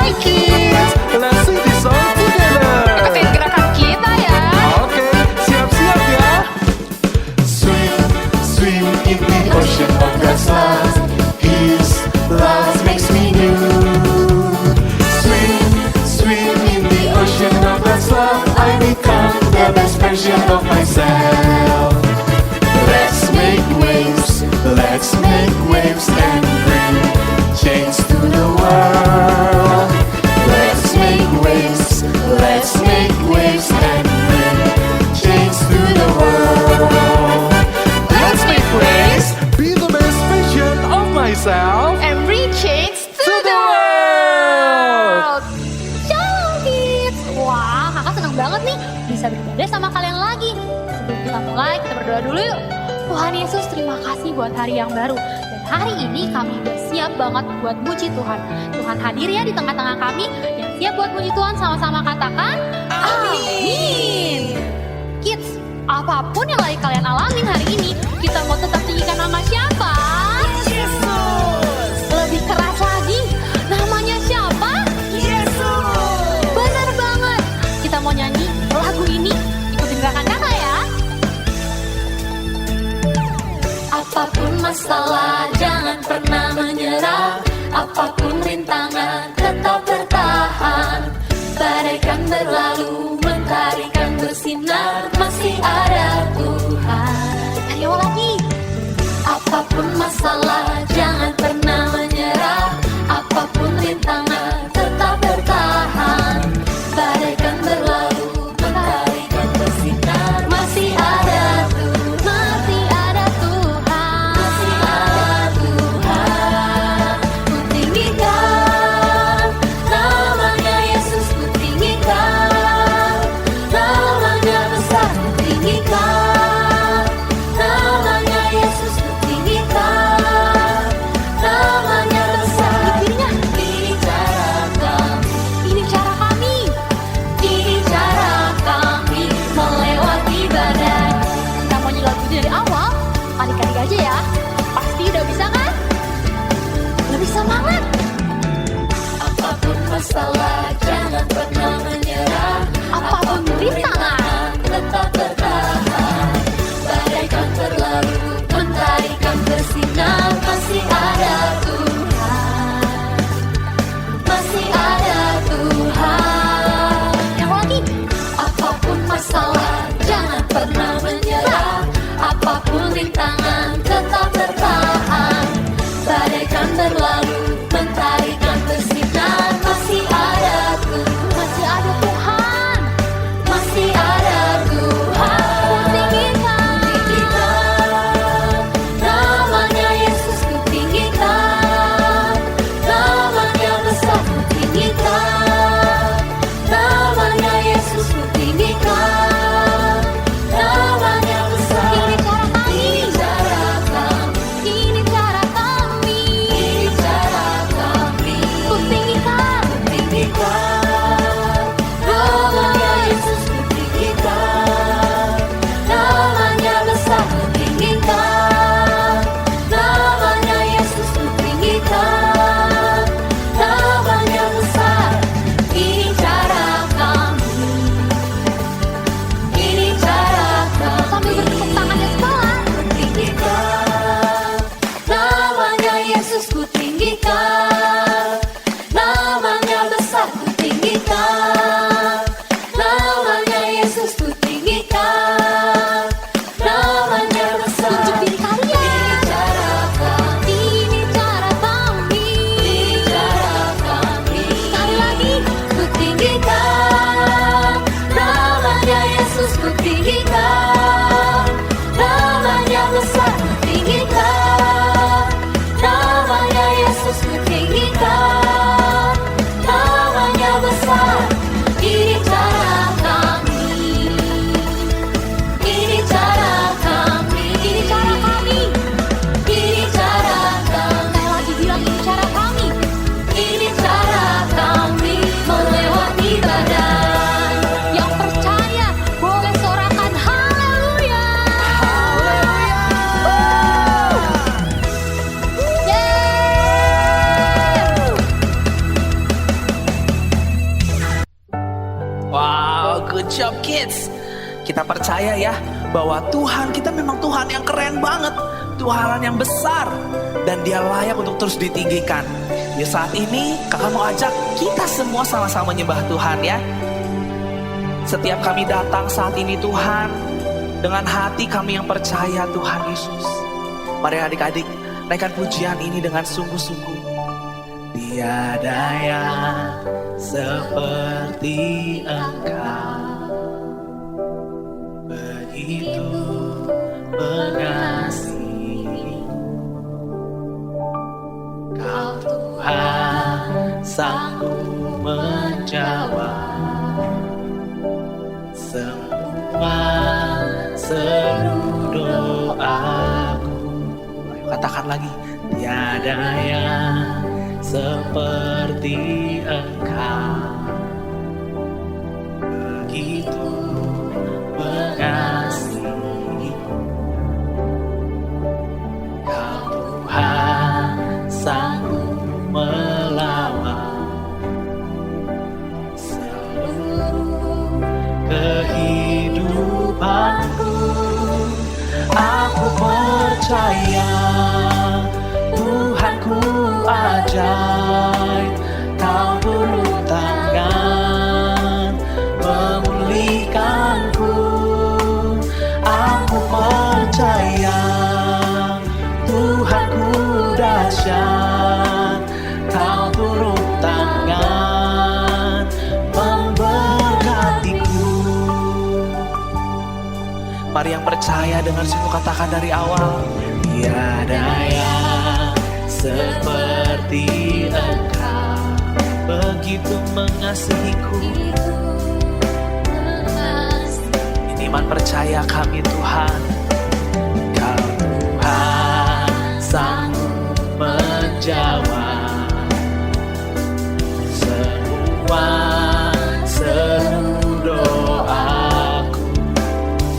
Hai kids, let's sing this song together. Ikutin gerakan kita ya. Oke, siap-siap ya. Swim, swim in the ocean of God's love. His love makes me new. Swim, swim in the ocean of God's love. I become the best version of myself. Let's make waves and bring change to the world. Let's make waves and bring change to the world. Let's make waves, be the best version of myself. And bring change to the world. world. Shalom kids. Wah, kakak senang banget nih bisa beribadah sama kalian lagi. Sebelum kita mulai, kita berdoa dulu yuk. Tuhan Yesus, terima kasih buat hari yang baru. Dan hari ini kami udah siap banget buat muji Tuhan. Tuhan hadir ya di tengah-tengah kami. Yang siap buat muji Tuhan sama-sama katakan Amin. Kids, apapun yang lagi kalian alamin hari ini, kita mau tetap tinggikan nama siapa? Yesus. Lebih keras lagi, namanya siapa? Yesus. Benar banget. Kita mau nyanyi lagu ini, ikutin gerakan kakak ya. Apapun masalah, jangan pernah menyerah. Apapun rintangan, tetap bertahan. Badai kan berlalu, mentari kan bersinar. Masih ada Tuhan. Ayo lagi. Apapun masalah, jangan pernah menyerah. Apapun rintangan, tetap bertahan. Badai kan berlalu, mentari kan bersinar. Masih ada Tuhan. Masih ada Tuhan. Masih ada Tuhan. Ku tinggikan namanya Yesus, ku tinggikan namanya besar, ku tinggikan namanya Yesus, ku tinggikan namanya besar. Ini cara kami, ini cara kami, ini cara kami melewati badai. Kita mau nyanyi lagu dari awal, adik-adik aja ya. Pasti udah bisa kan? Lebih semangat. Apapun masalah, jangan pernah menyerah. Apapun rintangan, tetap bertahan. Badai kan berlalu, mentari kan bersinar. Masih ada Tuhan, masih ada Tuhan. Yang lagi, apapun masalah, jangan pernah menyerah. Apapun rintangan, tetap bertahan. Badai kan berlalu, mentari kan bersinar. Masih ada Tuhan, masih ada Tuhan, masih ada Tuhan. Ku tinggikan namanya Yesus, ku tinggikan namanya besar, ku tinggikan namanya Yesus, ku tinggikan namanya besar. Ini cara kami, ini cara kami, ini cara kami, ini cara job kids. Kita percaya ya bahwa Tuhan kita memang Tuhan yang keren banget, Tuhan yang besar, dan Dia layak untuk terus ditinggikan. Ya, saat ini kakak mau ajak kita semua sama-sama menyembah Tuhan ya. Setiap kami datang saat ini Tuhan, dengan hati kami yang percaya Tuhan Yesus. Mari adik-adik naikkan pujian ini dengan sungguh-sungguh. Tiada yang seperti Engkau, begitu mengasihi. Kau Tuhan sanggup menjawab semua seluruh doaku. Ayo katakan lagi. Tiada yang seperti Engkau, begitu mengasihi. Kau Tuhan sanggup melawan seluruh kehidupanku. Aku percaya Tuhanku ajaib, Kau turun tangan memulihkanku. Aku percaya Tuhanku dahsyat, Kau turun tangan memberkatiku. Mari yang percaya dengan sungguh katakan dari awal. Tiada yang seperti Engkau, begitu mengasihiku. Ini iman percaya kami Tuhan. Kau Tuhan sanggup menjawab semua seluruh doaku.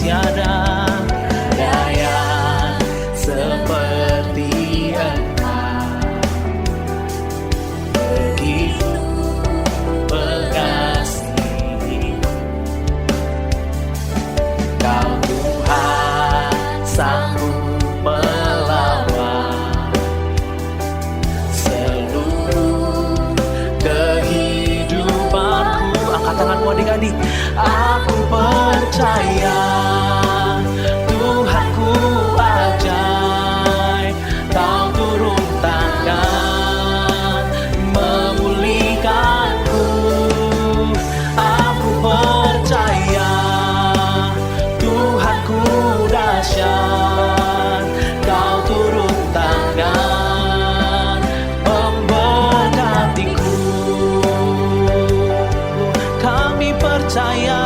Tiada yang seperti Engkau, begitu mengasihi. Kau Tuhan sanggup melawan seluruh kehidupanku. Angkat tanganmu adik-adik. Aku percaya Tuhanku ajaib, Kau turun tangan memulihkanku. Aku percaya Tuhanku dahsyat, Kau turun tangan memberkatiku. Kami percaya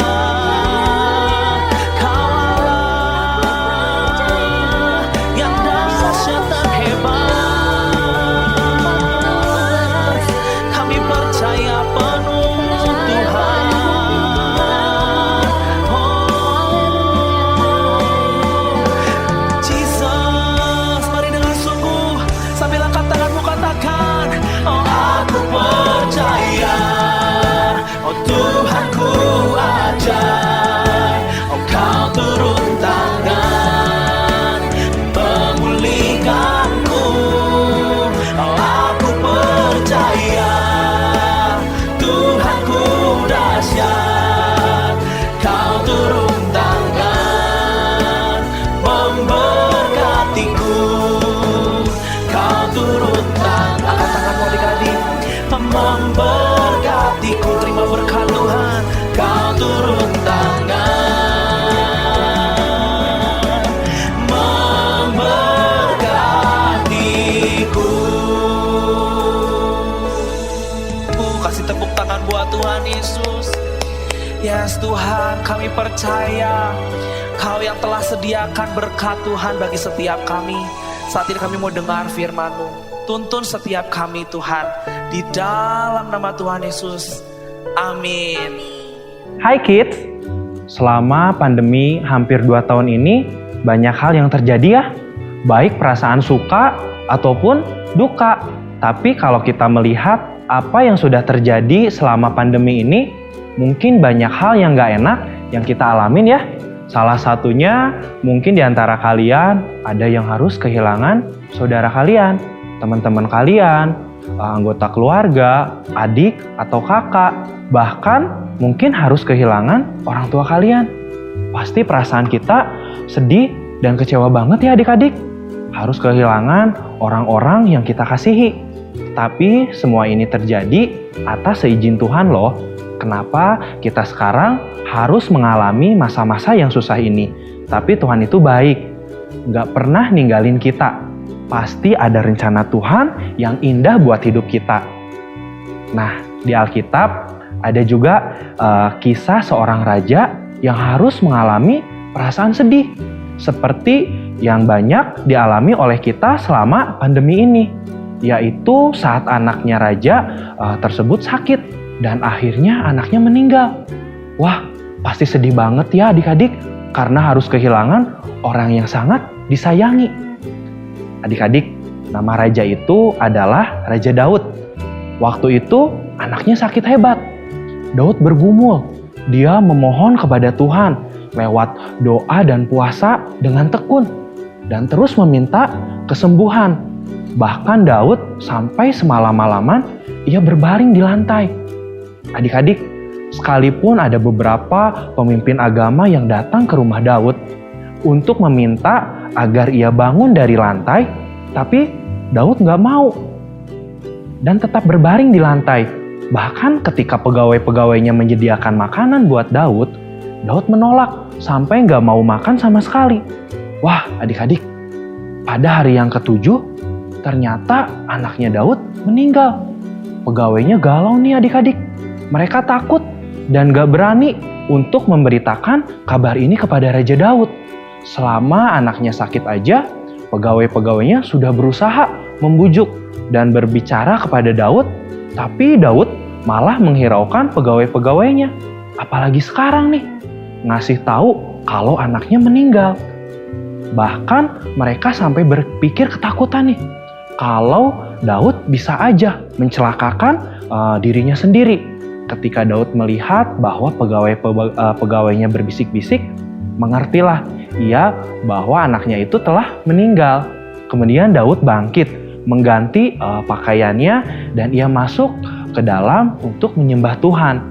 memberkatiku. Terima berkat Tuhan, Kau turun tangan memberkatiku. Kasih tepuk tangan buat Tuhan Yesus. Yes Tuhan, kami percaya Kau yang telah sediakan berkat Tuhan bagi setiap kami. Saat ini kami mau dengar firman-Mu. Tuntun setiap kami Tuhan, di dalam nama Tuhan Yesus. Amin. Hai kids, selama pandemi hampir 2 tahun ini banyak hal yang terjadi ya. Baik perasaan suka ataupun duka. Tapi kalau kita melihat apa yang sudah terjadi selama pandemi ini, mungkin banyak hal yang gak enak yang kita alamin ya. Salah satunya mungkin di antara kalian ada yang harus kehilangan saudara kalian, teman-teman kalian, anggota keluarga, adik atau kakak, bahkan mungkin harus kehilangan orang tua kalian. Pasti perasaan kita sedih dan kecewa banget ya adik-adik. Harus kehilangan orang-orang yang kita kasihi. Tapi semua ini terjadi atas seizin Tuhan loh. Kenapa kita sekarang harus mengalami masa-masa yang susah ini? Tapi Tuhan itu baik, nggak pernah ninggalin kita. Pasti ada rencana Tuhan yang indah buat hidup kita. Nah, di Alkitab ada juga kisah seorang raja yang harus mengalami perasaan sedih. Seperti yang banyak dialami oleh kita selama pandemi ini. Yaitu saat anaknya raja tersebut sakit dan akhirnya anaknya meninggal. Wah, pasti sedih banget ya adik-adik karena harus kehilangan orang yang sangat disayangi. Adik-adik, nama raja itu adalah Raja Daud. Waktu itu anaknya sakit hebat. Daud bergumul. Dia memohon kepada Tuhan lewat doa dan puasa dengan tekun dan terus meminta kesembuhan. Bahkan Daud sampai semalam-malaman ia berbaring di lantai. Adik-adik, sekalipun ada beberapa pemimpin agama yang datang ke rumah Daud untuk meminta agar ia bangun dari lantai, tapi Daud nggak mau dan tetap berbaring di lantai. Bahkan ketika pegawai-pegawainya menyediakan makanan buat Daud, Daud menolak sampai nggak mau makan sama sekali. Wah, adik-adik, pada hari yang ketujuh, ternyata anaknya Daud meninggal. Pegawainya galau nih adik-adik. Mereka takut dan gak berani untuk memberitakan kabar ini kepada Raja Daud. Selama anaknya sakit aja, pegawai-pegawainya sudah berusaha membujuk dan berbicara kepada Daud, tapi Daud malah menghiraukan pegawai-pegawainya. Apalagi sekarang nih, ngasih tahu kalau anaknya meninggal. Bahkan mereka sampai berpikir ketakutan nih, kalau Daud bisa aja mencelakakan dirinya sendiri. Ketika Daud melihat bahwa pegawainya berbisik-bisik, mengertilah ia bahwa anaknya itu telah meninggal. Kemudian Daud bangkit, mengganti pakaiannya dan ia masuk ke dalam untuk menyembah Tuhan.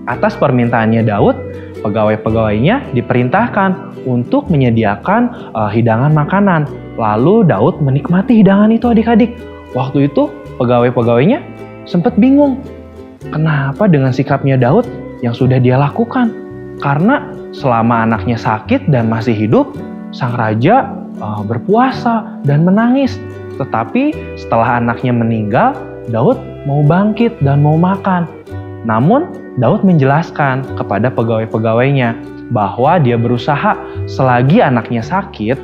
Atas permintaannya Daud, pegawai-pegawainya diperintahkan untuk menyediakan hidangan makanan. Lalu Daud menikmati hidangan itu adik-adik. Waktu itu pegawai-pegawainya sempat bingung. Kenapa dengan sikapnya Daud yang sudah dia lakukan? Karena selama anaknya sakit dan masih hidup, sang raja berpuasa dan menangis. Tetapi setelah anaknya meninggal, Daud mau bangkit dan mau makan. Namun Daud menjelaskan kepada pegawai-pegawainya bahwa dia berusaha selagi anaknya sakit,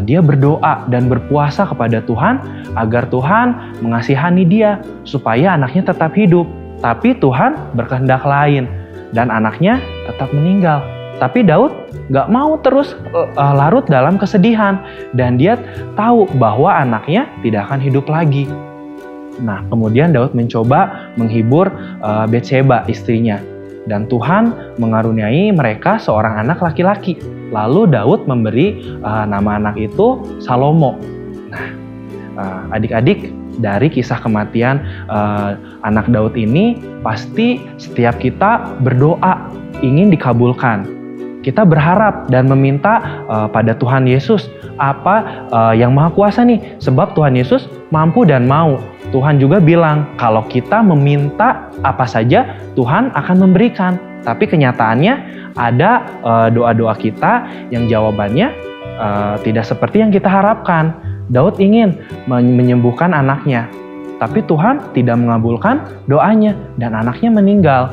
dia berdoa dan berpuasa kepada Tuhan agar Tuhan mengasihani dia supaya anaknya tetap hidup. Tapi Tuhan berkehendak lain dan anaknya tetap meninggal. Tapi Daud gak mau terus larut dalam kesedihan dan dia tahu bahwa anaknya tidak akan hidup lagi. Nah, kemudian Daud mencoba menghibur Betseba istrinya. Dan Tuhan mengaruniai mereka seorang anak laki-laki. Lalu Daud memberi nama anak itu Salomo. Nah, adik-adik, dari kisah kematian anak Daud ini, pasti setiap kita berdoa ingin dikabulkan. Kita berharap dan meminta pada Tuhan Yesus apa yang Maha Kuasa nih. Sebab Tuhan Yesus mampu dan mau. Tuhan juga bilang kalau kita meminta apa saja Tuhan akan memberikan. Tapi kenyataannya ada doa-doa kita yang jawabannya tidak seperti yang kita harapkan. Daud ingin menyembuhkan anaknya, tapi Tuhan tidak mengabulkan doanya dan anaknya meninggal.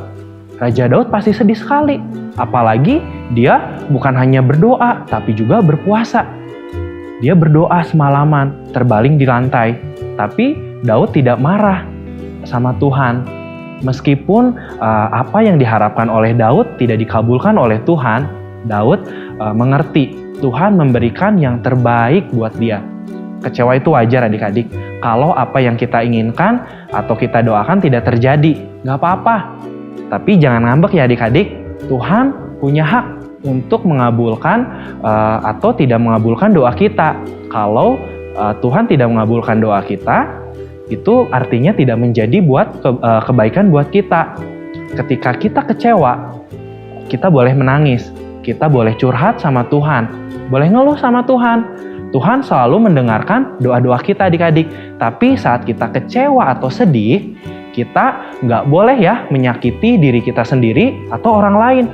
Raja Daud pasti sedih sekali, apalagi dia bukan hanya berdoa tapi juga berpuasa. Dia berdoa semalaman, terbaring di lantai, tapi Daud tidak marah sama Tuhan. Meskipun apa yang diharapkan oleh Daud tidak dikabulkan oleh Tuhan, Daud mengerti Tuhan memberikan yang terbaik buat dia. Kecewa itu wajar adik-adik. Kalau apa yang kita inginkan atau kita doakan tidak terjadi, gak apa-apa. Tapi jangan ngambek ya adik-adik. Tuhan punya hak untuk mengabulkan atau tidak mengabulkan doa kita. Kalau Tuhan tidak mengabulkan doa kita, itu artinya tidak menjadi kebaikan buat kita. Ketika kita kecewa, kita boleh menangis, kita boleh curhat sama Tuhan, boleh ngeluh sama Tuhan. Tuhan selalu mendengarkan doa-doa kita adik-adik. Tapi saat kita kecewa atau sedih, kita nggak boleh ya menyakiti diri kita sendiri atau orang lain.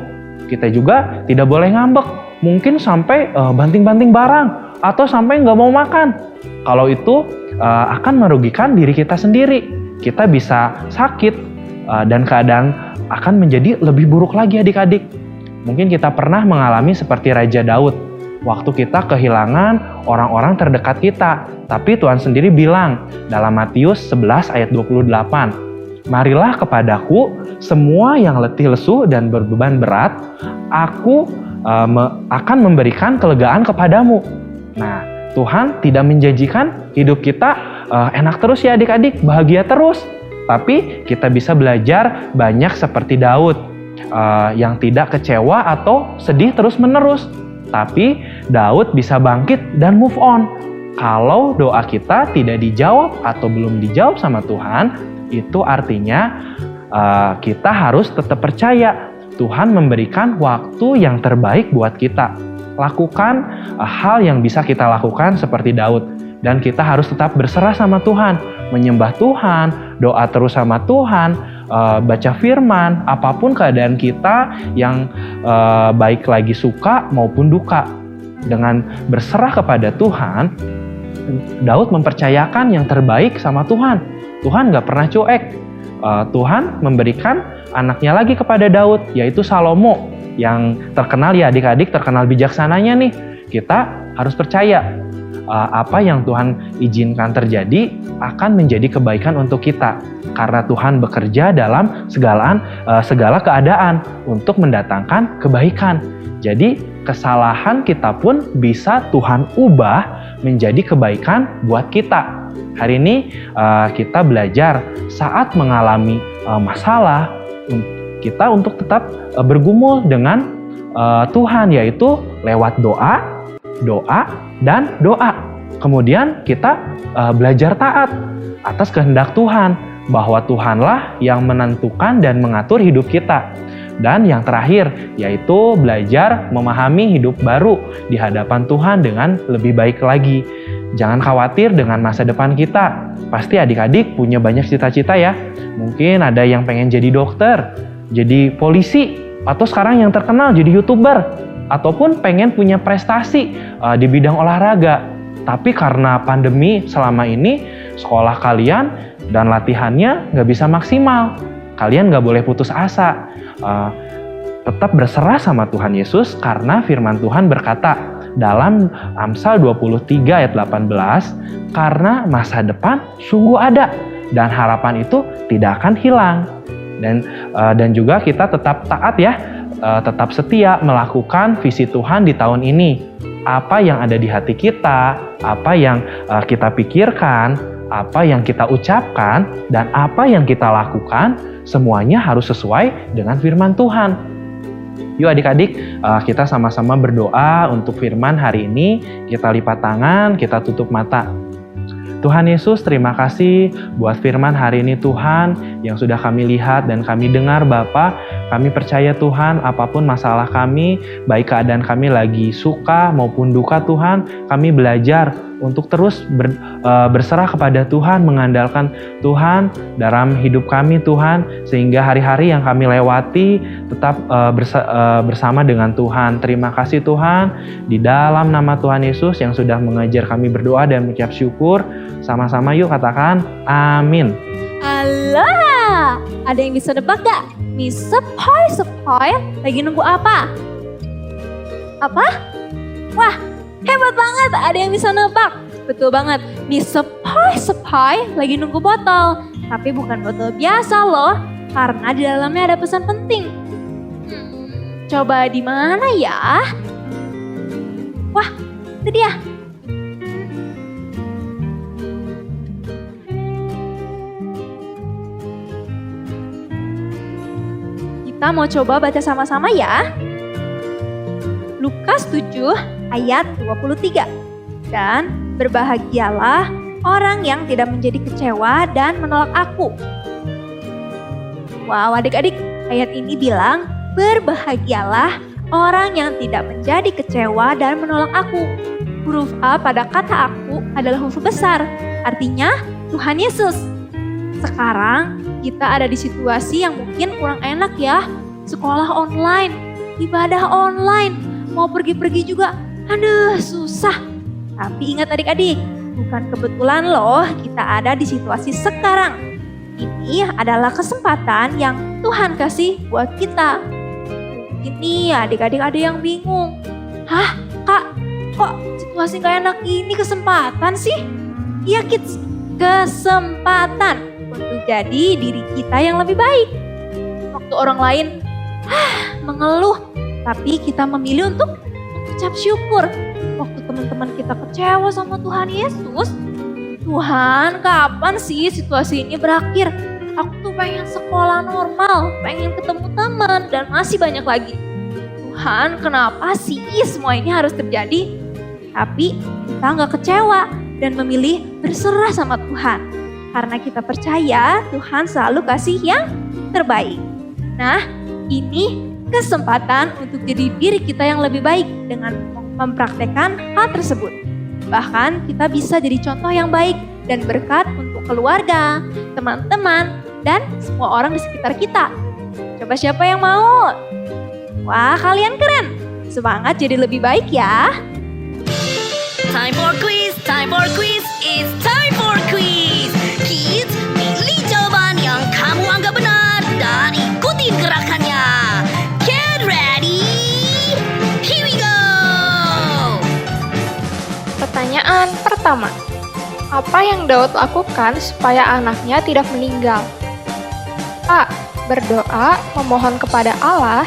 Kita juga tidak boleh ngambek, mungkin sampai banting-banting barang atau sampai nggak mau makan. Kalau itu akan merugikan diri kita sendiri. Kita bisa sakit dan keadaan akan menjadi lebih buruk lagi adik-adik. Mungkin kita pernah mengalami seperti Raja Daud. Waktu kita kehilangan orang-orang terdekat kita. Tapi Tuhan sendiri bilang dalam Matius 11 ayat 28, "Marilah kepadaku semua yang letih lesu dan berbeban berat, aku akan memberikan kelegaan kepadamu." Nah, Tuhan tidak menjanjikan hidup kita enak terus ya adik-adik, bahagia terus. Tapi kita bisa belajar banyak seperti Daud yang tidak kecewa atau sedih terus-menerus. Tapi Daud bisa bangkit dan move on. Kalau doa kita tidak dijawab atau belum dijawab sama Tuhan, itu artinya kita harus tetap percaya Tuhan memberikan waktu yang terbaik buat kita. Lakukan hal yang bisa kita lakukan seperti Daud. Dan kita harus tetap berserah sama Tuhan, menyembah Tuhan, doa terus sama Tuhan, baca firman, apapun keadaan kita yang baik lagi suka maupun duka. Dengan berserah kepada Tuhan, Daud mempercayakan yang terbaik sama Tuhan. Tuhan gak pernah cuek. Tuhan memberikan anaknya lagi kepada Daud, yaitu Salomo, yang terkenal ya adik-adik, terkenal bijaksananya nih. Kita harus percaya apa yang Tuhan izinkan terjadi akan menjadi kebaikan untuk kita. Karena Tuhan bekerja dalam segala keadaan untuk mendatangkan kebaikan. Jadi kesalahan kita pun bisa Tuhan ubah menjadi kebaikan buat kita. Hari ini kita belajar saat mengalami masalah, kita untuk tetap bergumul dengan Tuhan, yaitu lewat doa, dan doa. Kemudian kita belajar taat atas kehendak Tuhan, bahwa Tuhanlah yang menentukan dan mengatur hidup kita. Dan yang terakhir, yaitu belajar memahami hidup baru di hadapan Tuhan dengan lebih baik lagi. Jangan khawatir dengan masa depan kita. Pasti adik-adik punya banyak cita-cita ya. Mungkin ada yang pengen jadi dokter, jadi polisi, atau sekarang yang terkenal jadi YouTuber, ataupun pengen punya prestasi di bidang olahraga. Tapi karena pandemi selama ini, sekolah kalian dan latihannya nggak bisa maksimal. Kalian nggak boleh putus asa. Tetap berserah sama Tuhan Yesus, karena firman Tuhan berkata dalam Amsal 23 ayat 18, "Karena masa depan sungguh ada, dan harapan itu tidak akan hilang." Dan juga kita tetap taat ya, tetap setia melakukan visi Tuhan di tahun ini. Apa yang ada di hati kita, apa yang kita pikirkan, apa yang kita ucapkan, dan apa yang kita lakukan, semuanya harus sesuai dengan firman Tuhan. Yuk adik-adik, kita sama-sama berdoa untuk firman hari ini. Kita lipat tangan, kita tutup mata. Tuhan Yesus, terima kasih buat firman hari ini Tuhan, yang sudah kami lihat dan kami dengar Bapa. Kami percaya Tuhan, apapun masalah kami, baik keadaan kami lagi suka maupun duka Tuhan, kami belajar untuk terus berserah kepada Tuhan, mengandalkan Tuhan dalam hidup kami Tuhan, sehingga hari-hari yang kami lewati tetap bersama dengan Tuhan. Terima kasih Tuhan, di dalam nama Tuhan Yesus yang sudah mengajar kami berdoa dan mengucap syukur. Sama-sama yuk katakan amin. Alah, ada yang bisa nebak gak? Nih sepoi lagi nunggu apa? Apa? Wah, hebat banget, ada yang bisa nebak. Betul banget, nih sepoi lagi nunggu botol. Tapi bukan botol biasa loh, karena di dalamnya ada pesan penting. Coba di mana ya? Wah, itu dia. Kita mau coba baca sama-sama ya. Lukas 7 ayat 23. Dan berbahagialah orang yang tidak menjadi kecewa dan menolak aku. Wow, adik-adik, ayat ini bilang, berbahagialah orang yang tidak menjadi kecewa dan menolak aku. Huruf A pada kata aku adalah huruf besar, artinya Tuhan Yesus. Sekarang kita ada di situasi yang mungkin kurang enak ya. Sekolah online, ibadah online, mau pergi-pergi juga, aduh susah. Tapi ingat adik-adik, bukan kebetulan loh kita ada di situasi sekarang. Ini adalah kesempatan yang Tuhan kasih buat kita. Mungkin nih adik-adik ada yang bingung. Hah kak, kok situasi gak enak ini kesempatan sih? Iya kids, kesempatan untuk jadi diri kita yang lebih baik. Waktu orang lain mengeluh, tapi kita memilih untuk mengucap syukur. Waktu teman-teman kita kecewa sama Tuhan Yesus, Tuhan kapan sih situasi ini berakhir? Aku tuh pengen sekolah normal, pengen ketemu teman, dan masih banyak lagi. Tuhan kenapa sih semua ini harus terjadi? Tapi kita nggak kecewa dan memilih berserah sama Tuhan. Karena kita percaya Tuhan selalu kasih yang terbaik. Nah, ini kesempatan untuk jadi diri kita yang lebih baik dengan mempraktekkan hal tersebut. Bahkan kita bisa jadi contoh yang baik dan berkat untuk keluarga, teman-teman, dan semua orang di sekitar kita. Coba siapa yang mau? Wah, kalian keren. Semangat jadi lebih baik ya. Time for quiz, it's time for quiz. Kids, pilih jawaban yang kamu anggap benar dan ikutin gerakannya. Get ready, here we go. Pertanyaan pertama, apa yang Daud lakukan supaya anaknya tidak meninggal? A. Berdoa memohon kepada Allah.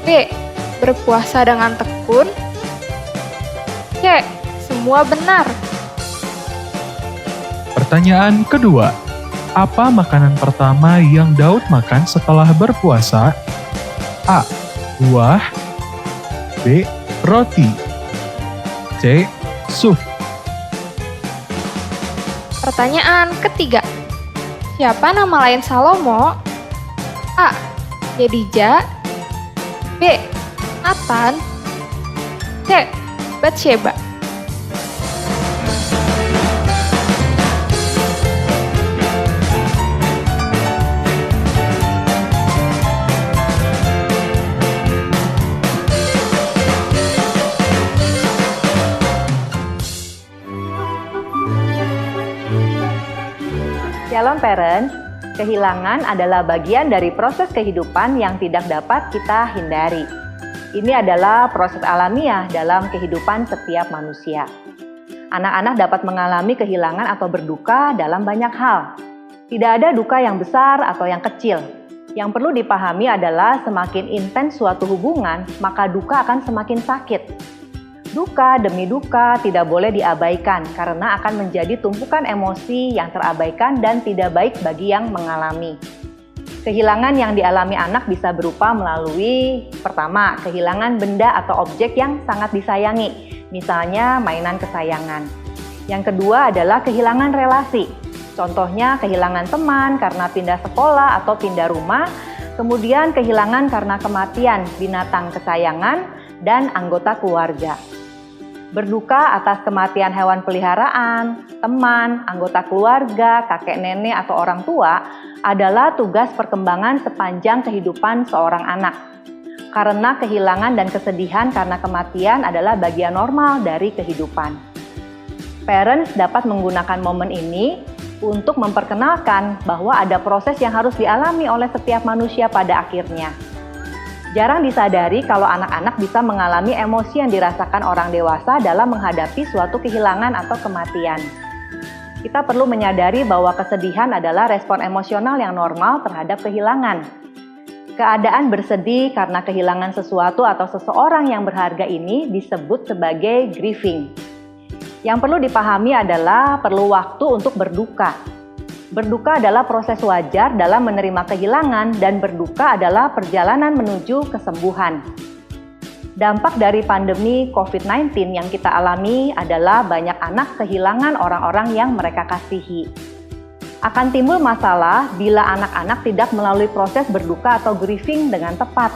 B. Berpuasa dengan tekun. C. Semua benar. Pertanyaan kedua, apa makanan pertama yang Daud makan setelah berpuasa? A. Buah. B. Roti. C. Sup. Pertanyaan ketiga, siapa nama lain Salomo? A. Jedija. B. Nathan. C. Batsheba. Shalom parents, kehilangan adalah bagian dari proses kehidupan yang tidak dapat kita hindari. Ini adalah proses alamiah dalam kehidupan setiap manusia. Anak-anak dapat mengalami kehilangan atau berduka dalam banyak hal. Tidak ada duka yang besar atau yang kecil. Yang perlu dipahami adalah semakin intens suatu hubungan, maka duka akan semakin sakit. Duka demi duka tidak boleh diabaikan karena akan menjadi tumpukan emosi yang terabaikan dan tidak baik bagi yang mengalami. Kehilangan yang dialami anak bisa berupa melalui, pertama, kehilangan benda atau objek yang sangat disayangi, misalnya mainan kesayangan. Yang kedua adalah kehilangan relasi, contohnya kehilangan teman karena pindah sekolah atau pindah rumah, kemudian kehilangan karena kematian binatang kesayangan dan anggota keluarga. Berduka atas kematian hewan peliharaan, teman, anggota keluarga, kakek nenek atau orang tua adalah tugas perkembangan sepanjang kehidupan seorang anak. Karena kehilangan dan kesedihan karena kematian adalah bagian normal dari kehidupan. Parents dapat menggunakan momen ini untuk memperkenalkan bahwa ada proses yang harus dialami oleh setiap manusia pada akhirnya. Jarang disadari kalau anak-anak bisa mengalami emosi yang dirasakan orang dewasa dalam menghadapi suatu kehilangan atau kematian. Kita perlu menyadari bahwa kesedihan adalah respon emosional yang normal terhadap kehilangan. Keadaan bersedih karena kehilangan sesuatu atau seseorang yang berharga ini disebut sebagai grieving. Yang perlu dipahami adalah perlu waktu untuk berduka. Berduka adalah proses wajar dalam menerima kehilangan dan berduka adalah perjalanan menuju kesembuhan. Dampak dari pandemi COVID-19 yang kita alami adalah banyak anak kehilangan orang-orang yang mereka kasihi. Akan timbul masalah bila anak-anak tidak melalui proses berduka atau grieving dengan tepat.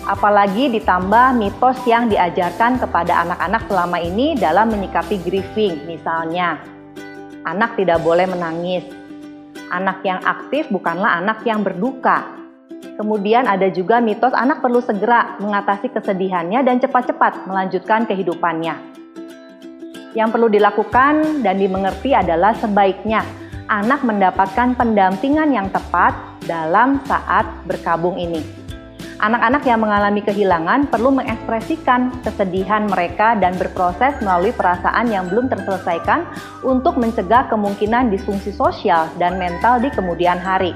Apalagi ditambah mitos yang diajarkan kepada anak-anak selama ini dalam menyikapi grieving. Misalnya, anak tidak boleh menangis. Anak yang aktif bukanlah anak yang berduka. Kemudian ada juga mitos anak perlu segera mengatasi kesedihannya dan cepat-cepat melanjutkan kehidupannya. Yang perlu dilakukan dan dimengerti adalah sebaiknya anak mendapatkan pendampingan yang tepat dalam saat berkabung ini. Anak-anak yang mengalami kehilangan perlu mengekspresikan kesedihan mereka dan berproses melalui perasaan yang belum terselesaikan untuk mencegah kemungkinan disfungsi sosial dan mental di kemudian hari.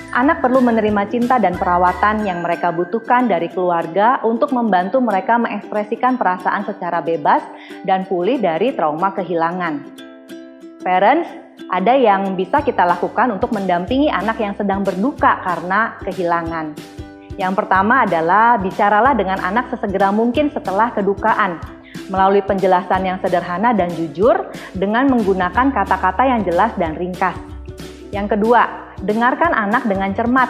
Anak perlu menerima cinta dan perawatan yang mereka butuhkan dari keluarga untuk membantu mereka mengekspresikan perasaan secara bebas dan pulih dari trauma kehilangan. Parents, ada yang bisa kita lakukan untuk mendampingi anak yang sedang berduka karena kehilangan. Yang pertama adalah bicaralah dengan anak sesegera mungkin setelah kedukaan, melalui penjelasan yang sederhana dan jujur dengan menggunakan kata-kata yang jelas dan ringkas. Yang kedua, dengarkan anak dengan cermat,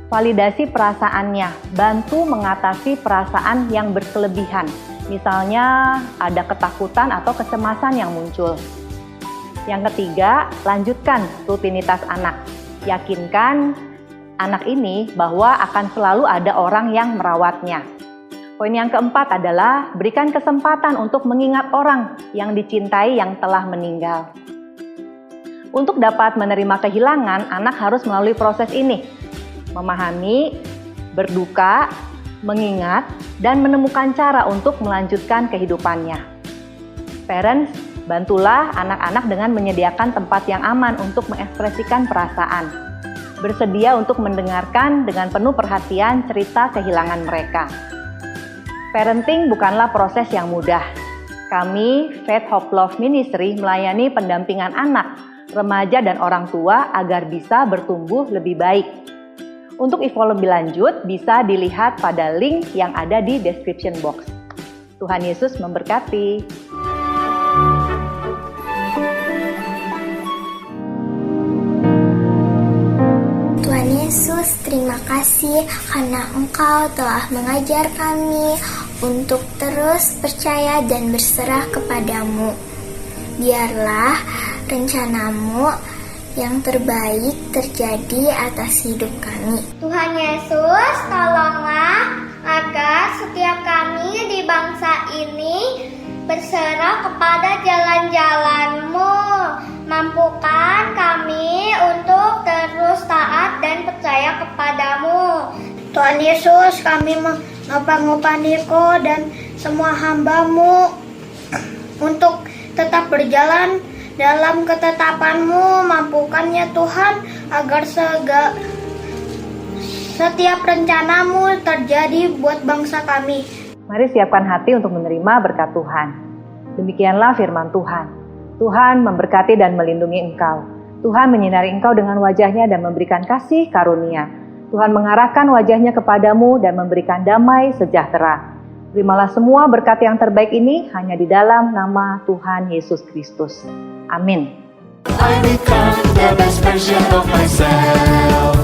validasi perasaannya, bantu mengatasi perasaan yang berkelebihan. Misalnya ada ketakutan atau kecemasan yang muncul. Yang ketiga, lanjutkan rutinitas anak. Yakinkan anak ini bahwa akan selalu ada orang yang merawatnya. Poin yang keempat adalah berikan kesempatan untuk mengingat orang yang dicintai yang telah meninggal. Untuk dapat menerima kehilangan, anak harus melalui proses ini. Memahami, berduka, mengingat, dan menemukan cara untuk melanjutkan kehidupannya. Parents, bantulah anak-anak dengan menyediakan tempat yang aman untuk mengekspresikan perasaan. Bersedia untuk mendengarkan dengan penuh perhatian cerita kehilangan mereka. Parenting bukanlah proses yang mudah. Kami, Faith Hope Love Ministry, melayani pendampingan anak, remaja dan orang tua agar bisa bertumbuh lebih baik. Untuk info lebih lanjut bisa dilihat pada link yang ada di description box. Tuhan Yesus memberkati. Tuhan Yesus, terima kasih karena Engkau telah mengajar kami untuk terus percaya dan berserah kepadamu. Biarlah rencanamu yang terbaik terjadi atas hidup kami. Tuhan Yesus, tolonglah agar setiap kami di bangsa ini berserah kepada jalan-jalan-Mu. Mampukan kami untuk terus taat dan percaya kepadamu. Tuhan Yesus, kami mengupah Niko dan semua hamba-Mu untuk tetap berjalan dalam ketetapan-Mu. Mampukannya Tuhan agar setiap rencana-Mu terjadi buat bangsa kami. Mari siapkan hati untuk menerima berkat Tuhan. Demikianlah firman Tuhan. Tuhan memberkati dan melindungi engkau. Tuhan menyinari engkau dengan wajah-Nya dan memberikan kasih karunia. Tuhan mengarahkan wajah-Nya kepadamu dan memberikan damai sejahtera. Terimalah semua berkat yang terbaik ini hanya di dalam nama Tuhan Yesus Kristus. Amin. I become the best version of myself.